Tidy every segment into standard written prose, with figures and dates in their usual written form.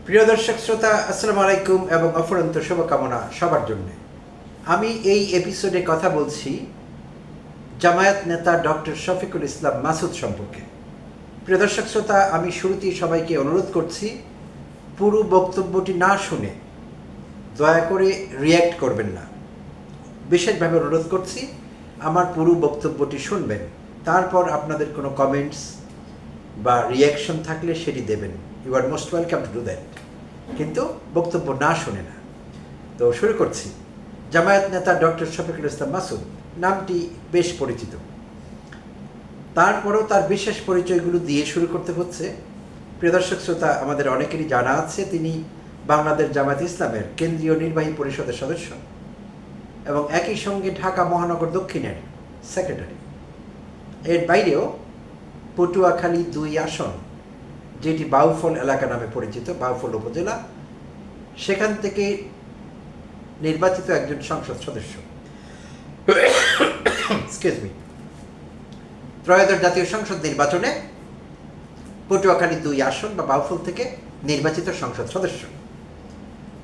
প্রিয় দর্শক শ্রোতা, আসসালামু আলাইকুম এবং অফুরন্ত শুভকামনা সবার জন্য। আমি এই এপিসোডে কথা বলছি জামায়াত নেতা ডক্টর শফিকুল ইসলাম মাসুদ সম্পর্কে। প্রিয় দর্শক শ্রোতা, আমি শুরুতেই সবাইকে অনুরোধ করছি পুরো বক্তব্যটি না শুনে দয়া করে রিয়্যাক্ট করবেন না। বিশেষভাবে অনুরোধ করছি আমার পুরো বক্তব্যটি শুনবেন, তারপর আপনাদের কোনো কমেন্টস বা রিয়াকশন থাকলে সেটি দেবেন। You are most welcome to do that, কিন্তু বক্তব্য না শুনে না। তো শুরু করছি। জামায়াত নেতা ডক্টর শফিকুল ইসলাম মাসুদ নামটি বেশ পরিচিত, তারপরেও তার বিশেষ পরিচয়গুলো দিয়ে শুরু করতে হচ্ছে। প্রিয় দর্শক শ্রোতা, আমাদের অনেকেরই জানা আছে তিনি বাংলাদেশ জামায়াত ইসলামের কেন্দ্রীয় নির্বাহী পরিষদের সদস্য এবং একই সঙ্গে ঢাকা মহানগর দক্ষিণের সেক্রেটারি। এর বাইরেও পটুয়াখালী ২ আসন, যেটি বাউফল এলাকা নামে পরিচিত, বাউফল উপজেলা, সেখান থেকে নির্বাচিত একজন সংসদ সদস্য। Excuse me. ত্রয়োদশ জাতীয় সংসদ নির্বাচনে পটুয়াখালী ২ আসন বা বাউফল থেকে নির্বাচিত সংসদ সদস্য।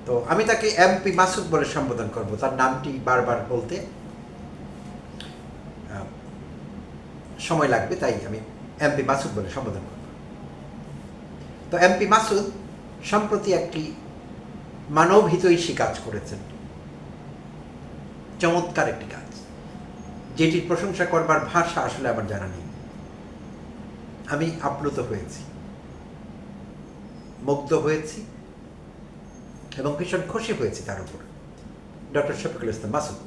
তো আমি তাকে এমপি মাসুদ বলে সম্বোধন করব, তার নামটি বারবার বলতে সময় লাগবে, তাই আমি এমপি মাসুদ বলে সম্বোধন করব। তো এমপি মাসুদ সম্প্রতি একটি মানবহিতৈষী কাজ করেছেন, চমৎকার একটি কাজ, যেটির প্রশংসা করবার ভাষা আসলে আমার জানা নেই। আমি আপ্লুত হয়েছি, মুগ্ধ হয়েছি এবং ভীষণ খুশি হয়েছি তার উপর, ডক্টর শফিকুল ইসলাম মাসুদ।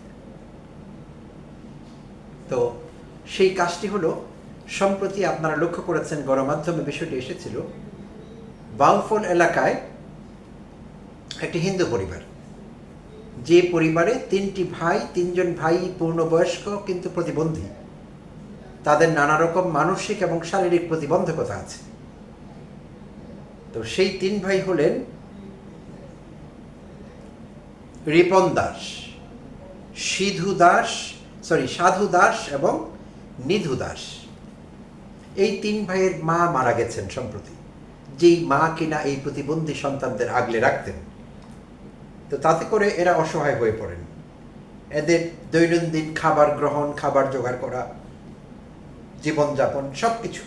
তো সেই কাজটি হলো, সম্প্রতি আপনারা লক্ষ্য করেছেন গণমাধ্যমে বিষয়টি এসেছিল, বাউফল এলাকায় একটি হিন্দু পরিবার, যে পরিবারে ৩টি ভাই, ৩জন ভাই পূর্ণবয়স্ক কিন্তু প্রতিবন্ধী, তাদের নানা রকম মানসিক এবং শারীরিক প্রতিবন্ধকতা আছে। তো সেই ৩ ভাই হলেন রিপন দাস, সাধু দাস এবং নিধু দাস। এই ৩ ভাইয়ের মা মারা গেছেন সম্প্রতি, যেই মা কিনা এই প্রতিবন্ধী সন্তানদের আগলে রাখতেন। তো তাতে করে এরা অসহায় হয়ে পড়েন। এদের দৈনন্দিন খাবার গ্রহণ, খাবার জোগাড় করা, জীবনযাপন সব কিছু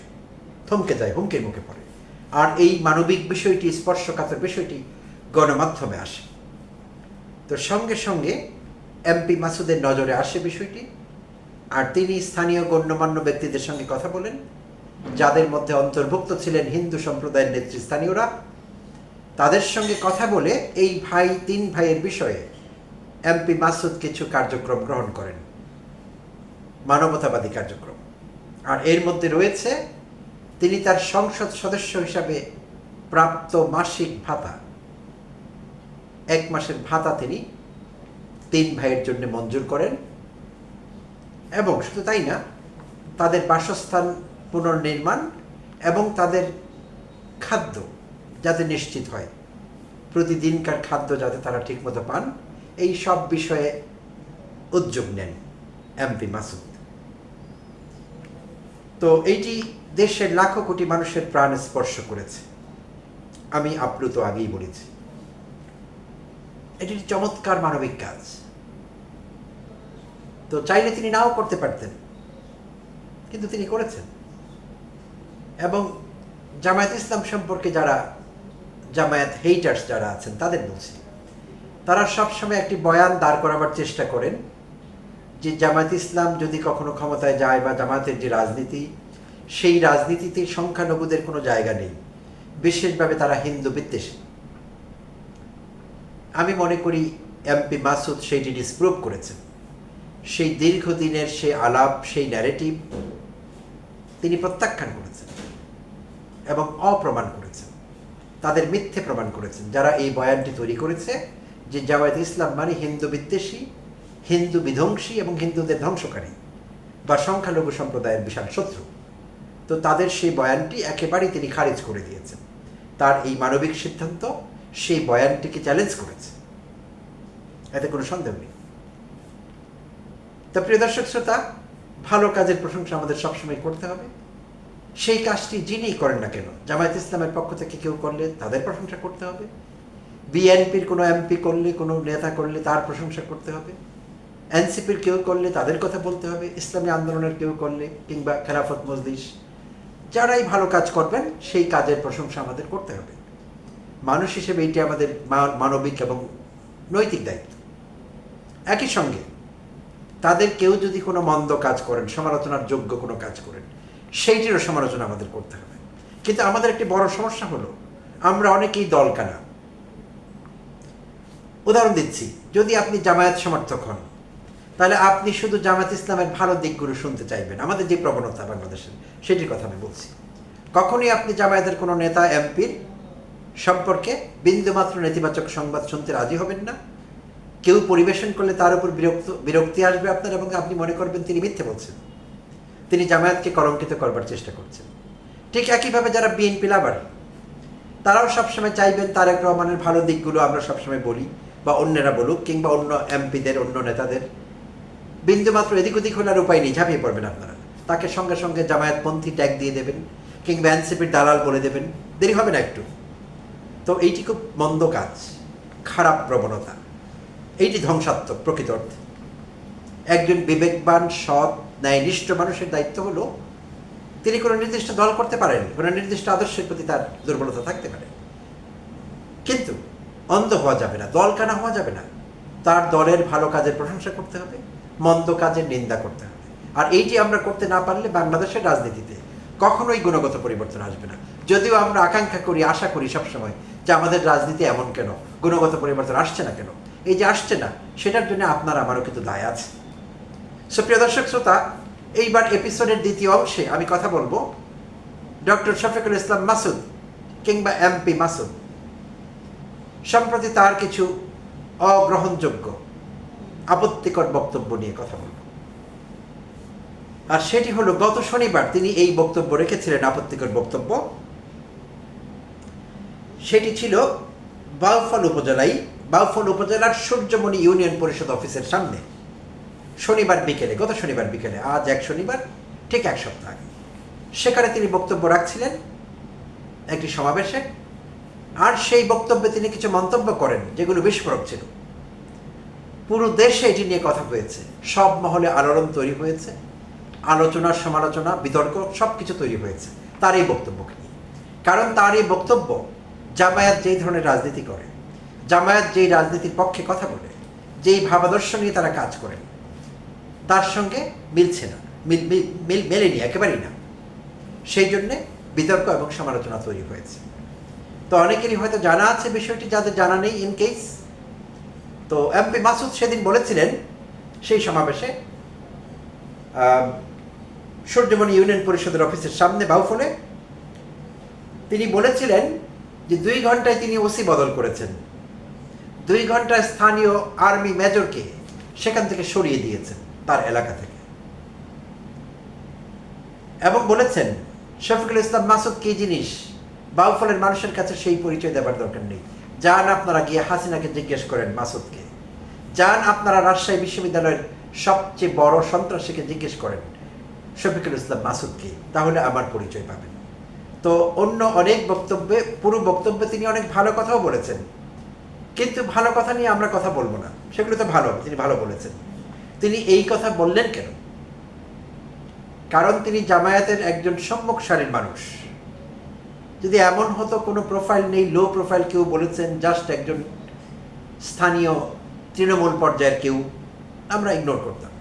থমকে যায়, হুমকির মুখে পড়ে। আর এই মানবিক বিষয়টি, স্পর্শকাতর বিষয়টি গণমাধ্যমে আসে। তো সঙ্গে সঙ্গে এমপি মাসুদের নজরে আসে বিষয়টি, আর তিনি স্থানীয় গণ্যমান্য ব্যক্তিদের সঙ্গে কথা বলেন, যাদের মধ্যে অন্তর্ভুক্ত ছিলেন হিন্দু সম্প্রদায়ের নেতৃস্থানীয়রা। তাদের সঙ্গে কথা বলে এই ৩ ভাইয়ের বিষয়ে এমপি মাসুদ কিছু কার্যক্রম গ্রহণ করেন, মানবতাবাদী কার্যক্রম। আর এর মধ্যে রয়েছে তিনি তার সংসদ সদস্য হিসাবে প্রাপ্ত মাসিক ভাতা, ১ মাসের ভাতা তিনি ৩ ভাইয়ের জন্য মঞ্জুর করেন। এবং শুধু তাই না, তাদের বাসস্থান পুনর্নির্মাণ এবং তাদের খাদ্য যাতে নিশ্চিত হয়, প্রতিদিনকার খাদ্য যাতে তারা ঠিকমতো পান, এই সব বিষয়ে উদ্যোগ নেন এমপি মাসুদ। তো এইটি দেশের লাখো কোটি মানুষের প্রাণ স্পর্শ করেছে। আমি আপ্লুত, আগেই বলেছি। এটি চমৎকার মানবিক কাজ। তো চাইলে তিনি নাও করতে পারতেন, কিন্তু তিনি করেছেন। এবং জামায়াত ইসলাম সম্পর্কে যারা জামায়াত হেইটার্স যারা আছেন তাদের বলছি, তারা সবসময় একটি বয়ান দাঁড় করাবার চেষ্টা করেন যে জামায়াত ইসলাম যদি কখনো ক্ষমতায় যায় বা জামায়াতের যে রাজনীতি, সেই রাজনীতিতে সংখ্যালঘুদের কোনো জায়গা নেই, বিশেষভাবে তারা হিন্দু বিদ্বেষী। আমি মনে করি এমপি মাসুদ সেইটি ডিসপ্রুভ করেছেন। সেই দীর্ঘদিনের সেই আলাপ, সেই ন্যারেটিভ তিনি প্রত্যাখ্যান করেছেন এবং অপ্রমাণ করেছেন, তাদের মিথ্যে প্রমাণ করেছেন যারা এই বয়ানটি তৈরি করেছে যে জামায়াত ইসলাম মানে হিন্দু বিদ্বেষী, হিন্দু বিধ্বংসী এবং হিন্দুদের ধ্বংসকারী বা সংখ্যালঘু সম্প্রদায়ের বিশাল শত্রু। তো তাদের সেই বয়ানটি একেবারেই তিনি খারিজ করে দিয়েছেন। তার এই মানবিক সিদ্ধান্ত সেই বয়ানটিকে চ্যালেঞ্জ করেছে, এতে কোনো সন্দেহ নেই। তো প্রিয় দর্শক শ্রোতা, ভালো কাজের প্রশংসা আমাদের সবসময় করতে হবে, সেই কাজটি যিনিই করেন না কেন, জামায়াত ইসলামের পক্ষ থেকে কেউ করলে তাদের প্রশংসা করতে হবে, বিএনপির কোনো এমপি করলে, কোনো নেতা করলে তার প্রশংসা করতে হবে, এনসিপির কেউ করলে তাদের কথা বলতে হবে, ইসলামী আন্দোলনের কেউ করলে, কিংবা খেলাফত মজলিস, যারাই ভালো কাজ করবেন সেই কাজের প্রশংসা আমাদের করতে হবে। মানুষ হিসেবে এটি আমাদের মানবিক এবং নৈতিক দায়িত্ব। একই সঙ্গে তাদের কেউ যদি কোনো মন্দ কাজ করেন, সমালোচনার যোগ্য কোনো কাজ করেন, সেইটিরও সমালোচনা আমাদের করতে হবে। কিন্তু আমাদের একটি বড় সমস্যা হলো, আমরা অনেকেই দলকানা। উদাহরণ দিচ্ছি, যদি আপনি জামায়াত সমর্থক হন, তাহলে আপনি শুধু জামায়াত ইসলামের ভালো দিকগুলো শুনতে চাইবেন। আমাদের যে প্রবণতা বাংলাদেশের, সেটির কথা আমি বলছি। কখনোই আপনি জামায়াতের কোনো নেতা এমপির সম্পর্কে বিন্দুমাত্র নেতিবাচক সংবাদ শুনতে রাজি হবেন না। কেউ পরিবেশন করলে তার উপর বিরক্তি আসবে আপনার, এবং আপনি মনে করবেন তিনি মিথ্যে বলছেন, তিনি জামায়াতকে কলঙ্কিত করবার চেষ্টা করছেন। ঠিক একইভাবে যারা বিএনপি লাভার, তারাও সবসময় চাইবেন তারেক রহমানের ভালো দিকগুলো আমরা সবসময় বলি, বা অন্যেরা বলুক, কিংবা অন্য এমপিদের, অন্য নেতাদের বিন্দুমাত্র এদিক ওদিক হলে আর উপায় নেই, ঝাঁপিয়ে পড়বেন আপনারা। তাকে সঙ্গে সঙ্গে জামায়াতপন্থী ট্যাগ দিয়ে দেবেন, কিংবা এনসিপির দালাল বলে দেবেন, দেরি হবে না একটু। তো এইটি খুব মন্দ কাজ, খারাপ প্রবণতা, এইটি ধ্বংসাত্মক প্রকৃত অর্থে। একজন বিবেকবান, সৎ, ন্যায়নিষ্ঠ মানুষের দায়িত্ব হলো তিনি কোনো নির্দিষ্ট দল করতে পারেন, কোনো নির্দিষ্ট আদর্শের প্রতি তার দুর্বলতা থাকতে পারে, কিন্তু অন্ধ হওয়া যাবে না, দলকানা হওয়া যাবে না। তার দলের ভালো কাজের প্রশংসা করতে হবে, মন্দ কাজের নিন্দা করতে হবে। আর এইটি আমরা করতে না পারলে বাংলাদেশের রাজনীতিতে কখনোই গুণগত পরিবর্তন আসবে না। যদিও আমরা আকাঙ্ক্ষা করি, আশা করি সবসময় যে আমাদের রাজনীতি এমন কেন, গুণগত পরিবর্তন আসছে না কেন। এই যে আসছে না, সেটার জন্য আপনার আমারও কিন্তু দায় আছে। সুপ্রিয় দর্শক শ্রোতা, এইবার এপিসোডের দ্বিতীয় অংশে আমি কথা বলবো ডক্টর শফিকুল ইসলাম মাসুদ, কিংবা এমপি মাসুদ। সম্প্রতি তার কিছু অগ্রহণযোগ্য, আপত্তিকর বক্তব্য নিয়ে কথা বলব। আর সেটি হলো, গত শনিবার তিনি এই বক্তব্য রেখেছিলেন, আপত্তিকর বক্তব্য। সেটি ছিল বাউফল উপজেলার সূর্যমণি ইউনিয়ন পরিষদ অফিসের সামনে শনিবার বিকেলে, গত শনিবার বিকেলে, আজ এক শনিবার ঠিক এক সপ্তাহ আগে। সেখানে তিনি বক্তব্য রাখছিলেন একটি সমাবেশে। আর সেই বক্তব্যে তিনি কিছু মন্তব্য করেন যেগুলো বিস্ফোরক ছিল। পুরো দেশে এটি নিয়ে কথা হয়েছে, সব মহলে আলোড়ন তৈরি হয়েছে, আলোচনা, সমালোচনা, বিতর্ক সব কিছু তৈরি হয়েছে তার এই বক্তব্যকে নিয়ে। কারণ তার এই বক্তব্য জামায়াত যেই ধরনের রাজনীতি করে, জামায়াত যেই রাজনীতির পক্ষে কথা বলে, যেই ভাবাদর্শ নিয়ে তারা কাজ করেন, তার সঙ্গে মিলছে না, মেলেনি, একেবারেই না। সেই জন্যে বিতর্ক এবং সমালোচনা তৈরি হয়েছে। তো অনেকেরই হয়তো জানা আছে বিষয়টি, যাদের জানা নেই ইন কেস। তো এমপি মাসুদ সেদিন বলেছিলেন সেই সমাবেশে, সূর্যমণি ইউনিয়ন পরিষদের অফিসের সামনে বাউফলে, তিনি বলেছিলেন যে 2 ঘন্টায় তিনি ওসি বদল করেছেন, 2 ঘন্টায় স্থানীয় আর্মি মেজরকে সেখান থেকে সরিয়ে দিয়েছেন তার এলাকা থেকে, এবং বলেছেন শফিকুল ইসলাম মাসুদ কি জিনিস, বাউফলের মানুষের কাছে সেই পরিচয় দেবার দরকার নেই। যান আপনারা গিয়ে হাসিনাকে জিজ্ঞেস করেন, মাসুদকে। যান আপনারা রাজশাহী বিশ্ববিদ্যালয়ের সবচেয়ে বড় সন্ত্রাসীকে জিজ্ঞেস করেন, শফিকুল ইসলাম মাসুদকে, তাহলে আমার পরিচয় পাবেন। তো অন্য অনেক বক্তব্যে, পুরো বক্তব্যে তিনি অনেক ভালো কথাও বলেছেন, কিন্তু ভালো কথা নিয়ে আমরা কথা বলবো না, সেগুলো তো ভালো, তিনি ভালো বলেছেন। তিনি এই কথা বললেন কেন? কারণ তিনি জামায়াতের একজন সম্মুখ সারির মানুষ। যদি এমন হতো কোনো প্রোফাইল নেই, লো প্রোফাইল কেউ বলেছেন, জাস্ট একজন স্থানীয় তৃণমূল পর্যায়ের কেউ, আমরা ইগনোর করতাম।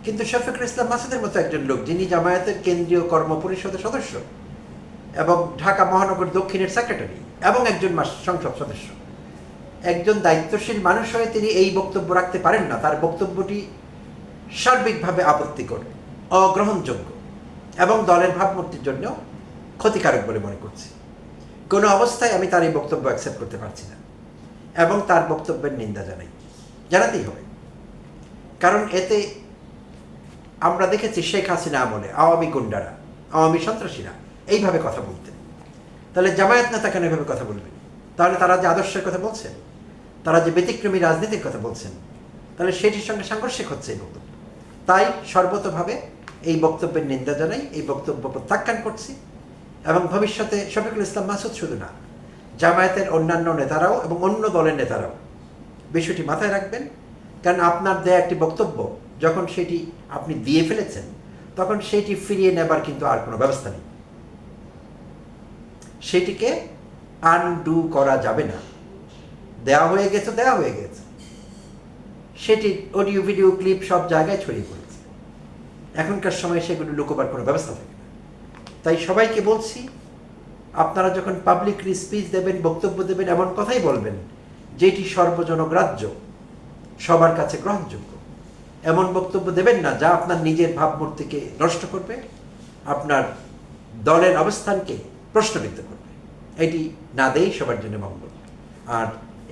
কিন্তু শফিকুল ইসলাম মাসুদের মতো একজন লোক, যিনি জামায়াতের কেন্দ্রীয় কর্ম পরিষদের সদস্য এবং ঢাকা মহানগর দক্ষিণের সেক্রেটারি এবং একজন সংসদ সদস্য, একজন দায়িত্বশীল মানুষ হয়ে তিনি এই বক্তব্য রাখতে পারেন না। তার বক্তব্যটি সার্বিকভাবে আপত্তিকর, অগ্রহণযোগ্য এবং দলের ভাবমূর্তির জন্য ক্ষতিকারক বলে মনে করছি। কোনো অবস্থায় আমি তার এই বক্তব্য অ্যাকসেপ্ট করতে পারছি না এবং তার বক্তব্যের নিন্দা জানাতেই হবে। কারণ এতে আমরা দেখেছি শেখ হাসিনা আমলে আওয়ামী গুন্ডারা, আওয়ামী সন্ত্রাসীরা এইভাবে কথা বলতেন। তাহলে জামায়াত নেতা কেন এভাবে কথা বলবেন? তাহলে তারা যে আদর্শের কথা বলছেন, তারা যে ব্যতিক্রমী রাজনীতির কথা বলছেন, তাহলে সেটির সঙ্গে সাংঘর্ষিক হচ্ছে এই বক্তব্য। তাই সর্বতোভাবে এই বক্তব্যের নিন্দা জানাই, এই বক্তব্য প্রত্যাখ্যান করছি। এবং ভবিষ্যতে শফিকুল ইসলাম মাসুদ শুধু না, জামায়াতের অন্যান্য নেতারাও এবং অন্য দলের নেতারাও বিষয়টি মাথায় রাখবেন। কারণ আপনার দেয়া একটি বক্তব্য যখন সেটি আপনি দিয়ে ফেলেছেন, তখন সেটি ফিরিয়ে নেবার কিন্তু আর কোনো ব্যবস্থা নেই। সেটিকে আনডু করা যাবে না। দেওয়া হয়ে গেছে। সেটি অডিও ভিডিও ক্লিপ সব জায়গায় ছড়িয়ে পড়েছে। এখনকার সময় সেগুলো লুকোবার কোনো ব্যবস্থা থাকে না। তাই সবাইকে বলছি, আপনারা যখন পাবলিকলি স্পিচ দেবেন, বক্তব্য দেবেন, এমন কথাই বলবেন যেটি সর্বজনগ্রাহ্য, সবার কাছে গ্রহণযোগ্য। এমন বক্তব্য দেবেন না যা আপনার নিজের ভাবমূর্তিকে নষ্ট করবে, আপনার দলের অবস্থানকে প্রশ্নবিদ্ধ করবে। এটি না দেই সবার জন্য মঙ্গল। আর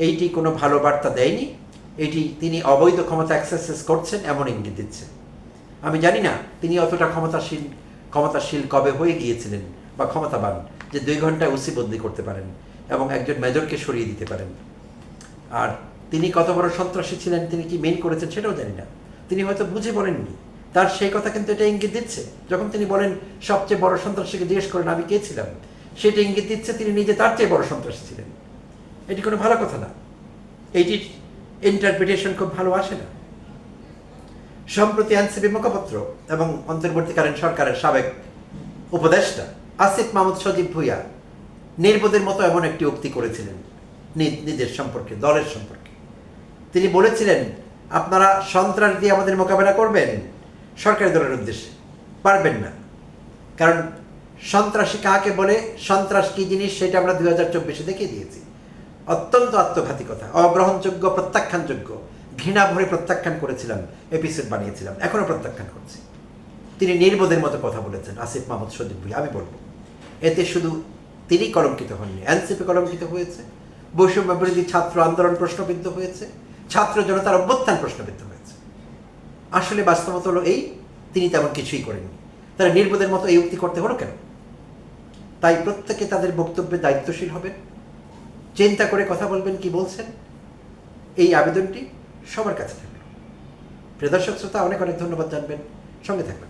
এইটি কোনো ভালো বার্তা দেয়নি। এটি তিনি অবৈধ ক্ষমতা এক্সারসাইজ করছেন এমন ইঙ্গিত দিচ্ছে। আমি জানি না তিনি অতটা ক্ষমতাশীল কবে হয়ে গিয়েছিলেন বা ক্ষমতাবান যে 2 ঘন্টায় ওসি বদলি করতে পারেন এবং একজন মেজরকে সরিয়ে দিতে পারেন। আর তিনি কত বড় সন্ত্রাসী ছিলেন, তিনি কি মেন করেছেন সেটাও জানি না। তিনি হয়তো বুঝে বলেননি। তার সেই কথা কিন্তু এটা ইঙ্গিত দিচ্ছে, যখন তিনি বলেন সবচেয়ে বড় সন্ত্রাসীকে জিজ্ঞেস করেন আমি কে ছিলাম, সেটা ইঙ্গিত দিচ্ছে তিনি নিজে তার চেয়ে বড় সন্ত্রাসী ছিলেন। এটি কোনো ভালো কথা না। এইটির ইন্টারপ্রিটেশন খুব ভালো আসে না। সম্প্রতি এনসিপি মুখপাত্র এবং অন্তর্বর্তীকালীন সরকারের সাবেক উপদেষ্টা আসিফ মাহমুদ সজীব ভুঁইয়া নির্বোধের মতো এমন একটি উক্তি করেছিলেন নিজের সম্পর্কে, দলের সম্পর্কে। তিনি বলেছিলেন, আপনারা সন্ত্রাস দিয়ে আমাদের মোকাবেলা করবেন সরকারি দলের উদ্দেশ্যে, পারবেন না। কারণ সন্ত্রাসী কাকে বলে, সন্ত্রাস কী জিনিস সেটা আমরা 2024-এ দেখিয়ে দিয়েছি। অত্যন্ত আত্মঘাতী কথা, অগ্রহণযোগ্য, প্রত্যাখ্যানযোগ্য, ঘৃণা ভরে প্রত্যাখ্যান করেছিলাম, এপিসোড বানিয়েছিলাম, এখনও প্রত্যাখ্যান করছি। তিনি নির্বোধের মতো কথা বলেছেন আসিফ মাহমুদ সজীব ভুঁইয়া। আমি বলবো, এতে শুধু তিনি কলঙ্কিত হননি, এনসিপি কলঙ্কিত হয়েছে, বৈষম্য বিরোধী ছাত্র আন্দোলন প্রশ্নবিদ্ধ হয়েছে, ছাত্র জনতার অভ্যুত্থান প্রশ্নবিদ্ধ হয়েছে। আসলে বাস্তবতা হলো এই, তিনি তেমন কিছুই করেননি। তারা নির্বোধের মতো এই উক্তি করতে হলো কেন? তাই প্রত্যেকে তাদের বক্তব্যে দায়িত্বশীল হবেন, চিন্তা করে কথা বলবেন কি বলছেন। এই আবেদনটি সবার কাছে থাকবে। প্রিয় দর্শক শ্রোতা, অনেক অনেক ধন্যবাদ জানবেন, সঙ্গে থাকবেন।